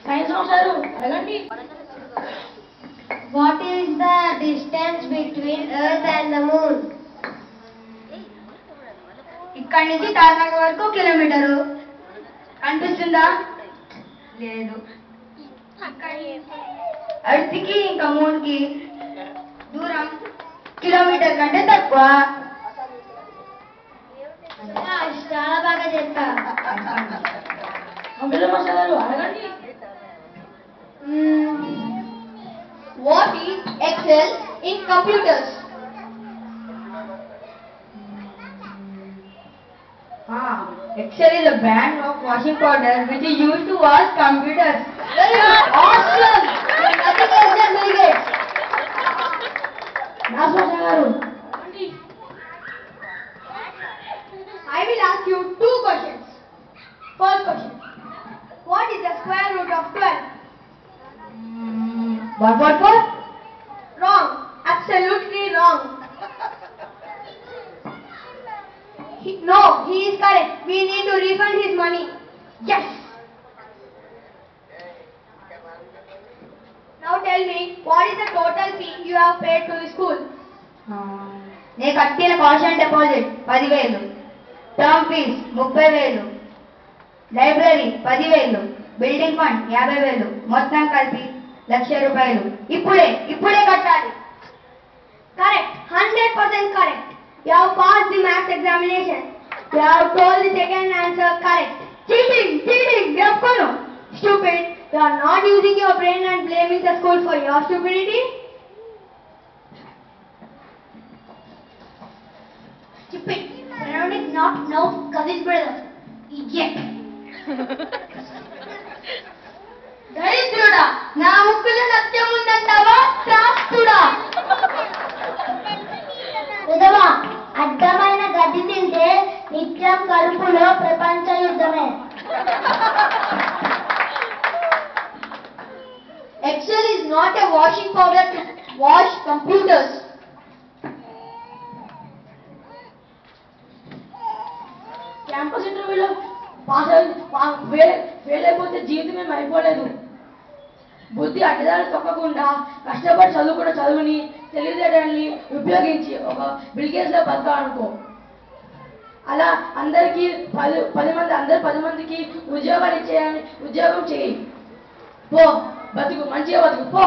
Science మాస్టారు అడగండి. What is the distance between Earth and the Moon? ఇక్కడి నుంచి తార్నాక వరకు కిలోమీటరు. కనిపిస్తుందా? లేదు. ఎర్త్ కి ఇంకా మూన్ కి దూరం కిలోమీటర్ కంటే తక్కువ. చాలా బాగా చెప్తా. అడగండి. What is Excel in computers? Excel is a brand of washing powder which is used to wash computers. Very good. Awesome. Nothing else than very good. I will ask you two questions. First question. What is the square root of 12? What? Wrong. Absolutely wrong. No, he is correct. We need to refund his money. Yes. Now tell me, what is the total fee you have paid to the school? నేను కట్టిన caution deposit 10,000, term fees 30,000, library 10,000, building fund 50,000, మొత్తం కలిపి ₹1,00,000. ఇప్పుడే కట్టాలి. Correct. 100% correct. You have passed the maths examination. You have told the second answer correct. Cheating. చెప్పను. Stupid. You are not using your brain and blaming the school for your stupidity. Stupid. Pronoun is not now cousin brother. Idiot. దరిద్రుడా, నా ముక్కులో సత్యం ఉందంటావా? త్రాస్తుడా. విధవా, అడ్డమైన గడ్డి తింటే నిత్యం కడుపులో ప్రపంచ యుద్ధమే. Excel is not a washing powder to wash computers. Campus ఇంటర్వ్యూలో ఫెయిల్ అయిపోతే జీవితమే అయిపోలేదు. బుద్ధి అడ్డదారి తొక్కకుండా కష్టపడి చదువుకున్న చదువుని తెలివితేటల్ని ఉపయోగించి ఒక బిల్గేట్స్లో బతకాలనుకో. అలా అందరికీ 10 మందికి ఉద్యోగాలు ఇచ్చేయాలని ఉద్యోగం చేయి. పో, మంచిగా బతుకు పో.